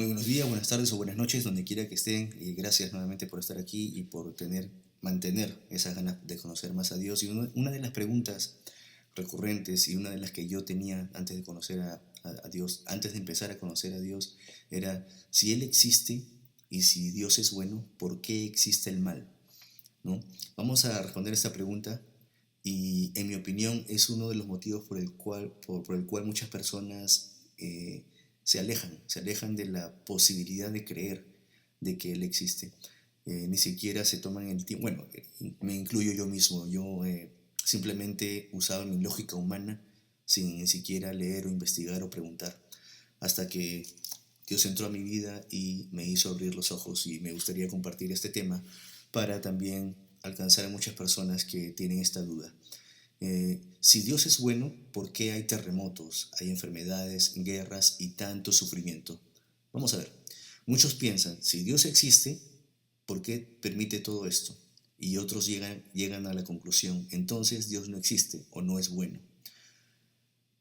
Muy buenos días, buenas tardes o buenas noches, donde quiera que estén. Y gracias nuevamente por estar aquí y por mantener esas ganas de conocer más a Dios. Y una de las preguntas recurrentes y una de las que yo tenía antes de conocer a Dios, antes de empezar a conocer a Dios, era si Él existe y si Dios es bueno, ¿por qué existe el mal? ¿No? Vamos a responder esta pregunta y en mi opinión es uno de los motivos por el cual muchas personas se alejan de la posibilidad de creer de que Él existe. Ni siquiera se toman el tiempo, bueno, me incluyo yo mismo, yo simplemente usaba mi lógica humana sin ni siquiera leer o investigar o preguntar, hasta que Dios entró a mi vida y me hizo abrir los ojos y me gustaría compartir este tema para también alcanzar a muchas personas que tienen esta duda. Si Dios es bueno, ¿por qué hay terremotos, hay enfermedades, guerras y tanto sufrimiento? Vamos a ver. Muchos piensan, si Dios existe, ¿por qué permite todo esto? Y otros llegan a la conclusión, entonces Dios no existe o no es bueno.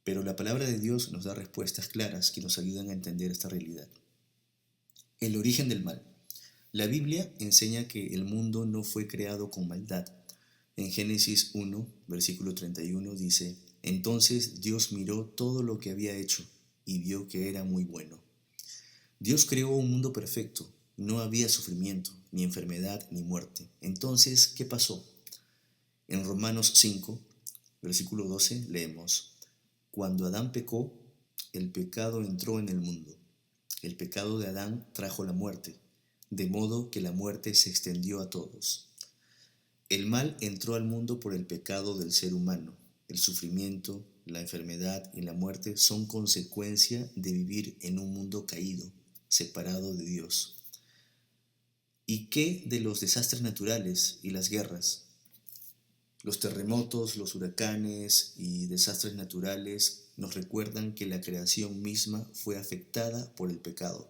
Pero la palabra de Dios nos da respuestas claras que nos ayudan a entender esta realidad. El origen del mal. La Biblia enseña que el mundo no fue creado con maldad. En Génesis 1, versículo 31 dice, entonces Dios miró todo lo que había hecho y vio que era muy bueno. Dios creó un mundo perfecto, no había sufrimiento, ni enfermedad, ni muerte. Entonces, ¿qué pasó? En Romanos 5, versículo 12, leemos, cuando Adán pecó, el pecado entró en el mundo. El pecado de Adán trajo la muerte, de modo que la muerte se extendió a todos. El mal entró al mundo por el pecado del ser humano. El sufrimiento, la enfermedad y la muerte son consecuencia de vivir en un mundo caído, separado de Dios. ¿Y qué de los desastres naturales y las guerras? Los terremotos, los huracanes y desastres naturales nos recuerdan que la creación misma fue afectada por el pecado.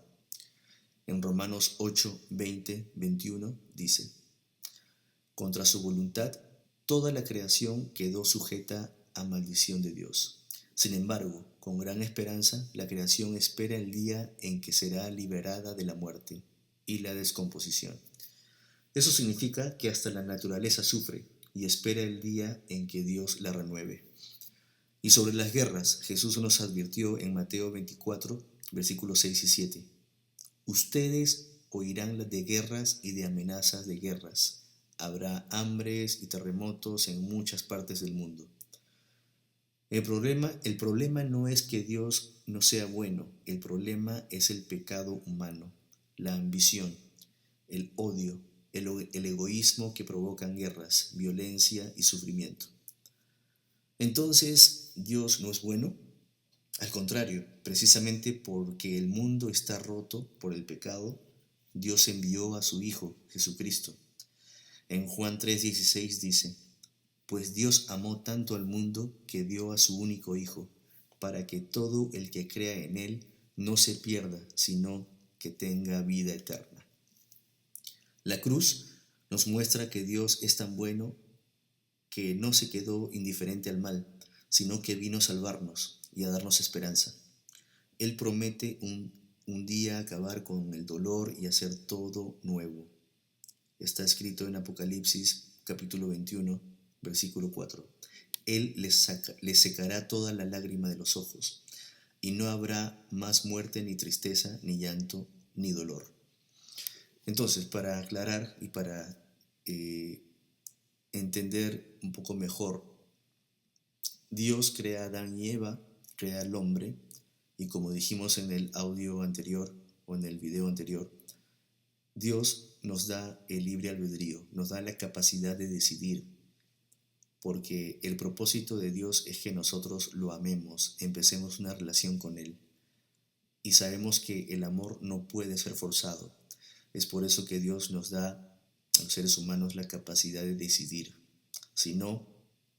En Romanos 8, 20, 21 dice, contra su voluntad, toda la creación quedó sujeta a maldición de Dios. Sin embargo, con gran esperanza, la creación espera el día en que será liberada de la muerte y la descomposición. Eso significa que hasta la naturaleza sufre y espera el día en que Dios la renueve. Y sobre las guerras, Jesús nos advirtió en Mateo 24, versículos 6 y 7. Ustedes oirán de guerras y de amenazas de guerras. Habrá hambres y terremotos en muchas partes del mundo. El problema no es que Dios no sea bueno, el problema es el pecado humano, la ambición, el odio, el egoísmo que provocan guerras, violencia y sufrimiento. Entonces, ¿Dios no es bueno? Al contrario, precisamente porque el mundo está roto por el pecado, Dios envió a su Hijo, Jesucristo. En Juan 3:16 dice, pues Dios amó tanto al mundo que dio a su único Hijo, para que todo el que crea en Él no se pierda, sino que tenga vida eterna. La cruz nos muestra que Dios es tan bueno que no se quedó indiferente al mal, sino que vino a salvarnos y a darnos esperanza. Él promete un día acabar con el dolor y hacer todo nuevo. Está escrito en Apocalipsis capítulo 21, versículo 4. Él les secará toda la lágrima de los ojos, y no habrá más muerte, ni tristeza, ni llanto, ni dolor. Entonces, para aclarar y para entender un poco mejor, Dios crea a Adán y Eva, crea al hombre, y como dijimos en el audio anterior o en el video anterior, Dios nos da el libre albedrío, nos da la capacidad de decidir, porque el propósito de Dios es que nosotros lo amemos, empecemos una relación con Él. Y sabemos que el amor no puede ser forzado. Es por eso que Dios nos da a los seres humanos la capacidad de decidir. Si no,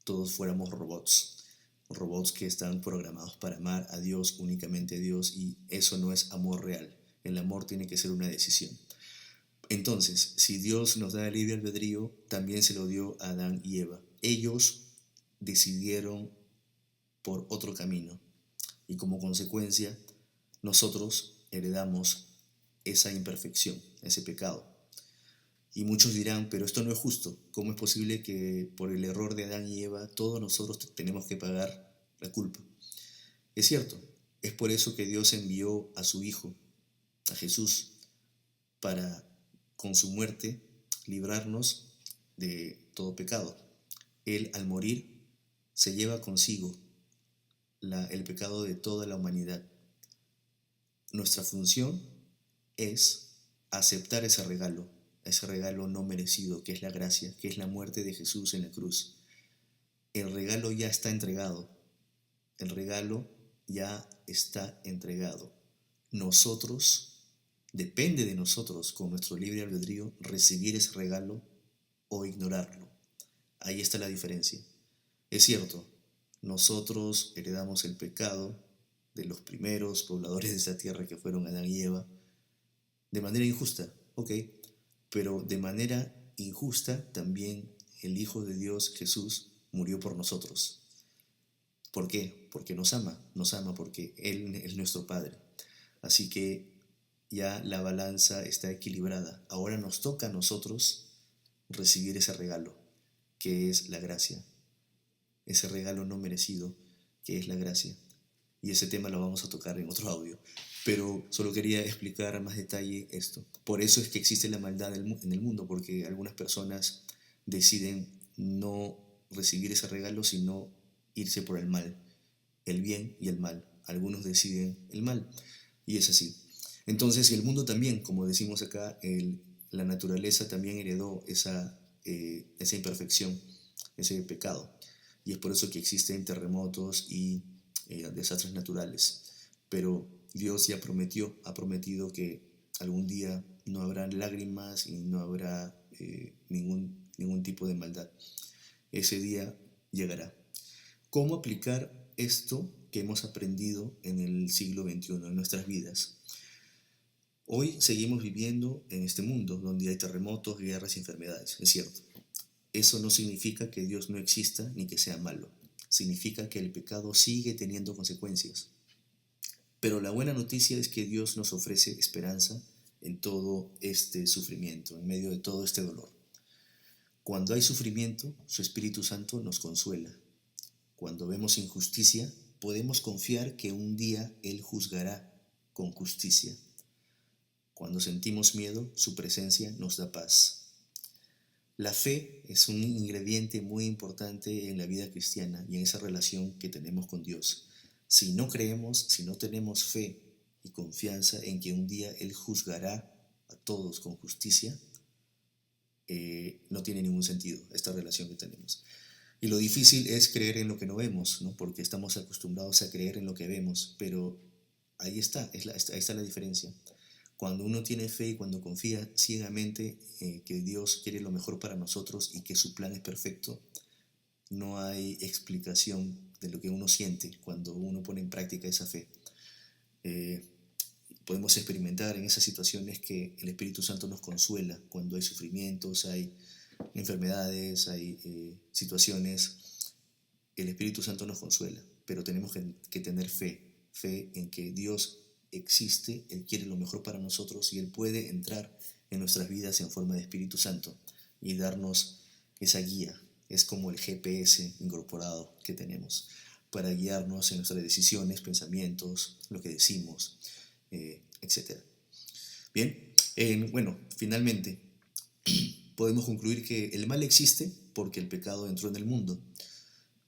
todos fuéramos robots que están programados para amar a Dios, únicamente a Dios, y eso no es amor real. El amor tiene que ser una decisión. Entonces, si Dios nos da el libre albedrío, también se lo dio a Adán y Eva. Ellos decidieron por otro camino y como consecuencia nosotros heredamos esa imperfección, ese pecado. Y muchos dirán, pero esto no es justo. ¿Cómo es posible que por el error de Adán y Eva todos nosotros tenemos que pagar la culpa? Es cierto, es por eso que Dios envió a su Hijo, a Jesús, para con su muerte librarnos de todo pecado. Él al morir se lleva consigo el pecado de toda la humanidad. Nuestra función es aceptar ese regalo no merecido, que es la gracia, que es la muerte de Jesús en la cruz. El regalo ya está entregado, el regalo ya está entregado. Nosotros, depende de nosotros, con nuestro libre albedrío, recibir ese regalo o ignorarlo. Ahí está la diferencia. Es cierto, nosotros heredamos el pecado de los primeros pobladores de esta tierra que fueron Adán y Eva, de manera injusta, ok, pero de manera injusta también el Hijo de Dios, Jesús, murió por nosotros. ¿Por qué? Porque nos ama porque Él es nuestro Padre. Así que ya la balanza está equilibrada. Ahora nos toca a nosotros recibir ese regalo, que es la gracia, ese regalo no merecido, que es la gracia. Y ese tema lo vamos a tocar en otro audio. Pero solo quería explicar a más detalle esto. Por eso es que existe la maldad en el mundo, porque algunas personas deciden no recibir ese regalo, sino irse por el mal, el bien y el mal. Algunos deciden el mal, y es así. Entonces, el mundo también, como decimos acá, la naturaleza también heredó esa imperfección, ese pecado. Y es por eso que existen terremotos y desastres naturales. Pero Dios ya ha prometido que algún día no habrá lágrimas y no habrá ningún tipo de maldad. Ese día llegará. ¿Cómo aplicar esto que hemos aprendido en el siglo XXI, en nuestras vidas? Hoy seguimos viviendo en este mundo donde hay terremotos, guerras y enfermedades, es cierto. Eso no significa que Dios no exista ni que sea malo. Significa que el pecado sigue teniendo consecuencias. Pero la buena noticia es que Dios nos ofrece esperanza en todo este sufrimiento, en medio de todo este dolor. Cuando hay sufrimiento, su Espíritu Santo nos consuela. Cuando vemos injusticia, podemos confiar que un día Él juzgará con justicia. Cuando sentimos miedo, su presencia nos da paz. La fe es un ingrediente muy importante en la vida cristiana y en esa relación que tenemos con Dios. Si no creemos, si no tenemos fe y confianza en que un día Él juzgará a todos con justicia, no tiene ningún sentido esta relación que tenemos. Y lo difícil es creer en lo que no vemos, ¿no? Porque estamos acostumbrados a creer en lo que vemos, pero ahí está, ahí está la diferencia. Cuando uno tiene fe y cuando confía ciegamente que Dios quiere lo mejor para nosotros y que su plan es perfecto, no hay explicación de lo que uno siente cuando uno pone en práctica esa fe. Podemos experimentar en esas situaciones que el Espíritu Santo nos consuela cuando hay sufrimientos, hay enfermedades, hay situaciones. El Espíritu Santo nos consuela, pero tenemos que tener fe en que Dios existe, Él quiere lo mejor para nosotros y Él puede entrar en nuestras vidas en forma de Espíritu Santo y darnos esa guía. Es como el GPS incorporado que tenemos para guiarnos en nuestras decisiones, pensamientos, lo que decimos, etc. Bien, bueno, finalmente podemos concluir que el mal existe porque el pecado entró en el mundo,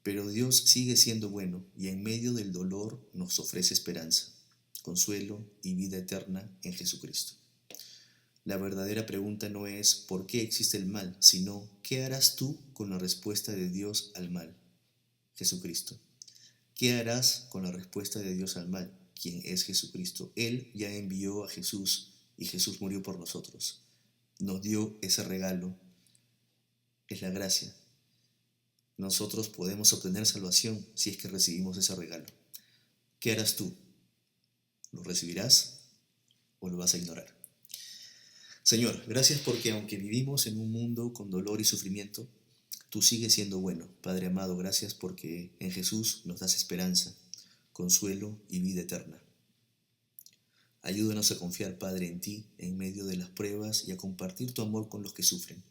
pero Dios sigue siendo bueno y en medio del dolor nos ofrece esperanza, consuelo y vida eterna en Jesucristo. La verdadera pregunta no es ¿por qué existe el mal?, sino ¿qué harás tú con la respuesta de Dios al mal? Jesucristo. ¿Qué harás con la respuesta de Dios al mal? ¿Quién es Jesucristo? Él ya envió a Jesús y Jesús murió por nosotros. Nos dio ese regalo, es la gracia. Nosotros podemos obtener salvación si es que recibimos ese regalo. ¿Qué harás tú? ¿Lo recibirás o lo vas a ignorar? Señor, gracias porque aunque vivimos en un mundo con dolor y sufrimiento, tú sigues siendo bueno. Padre amado, gracias porque en Jesús nos das esperanza, consuelo y vida eterna. Ayúdanos a confiar, Padre, en ti, en medio de las pruebas y a compartir tu amor con los que sufren.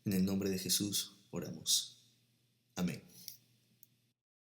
En el nombre de Jesús oramos.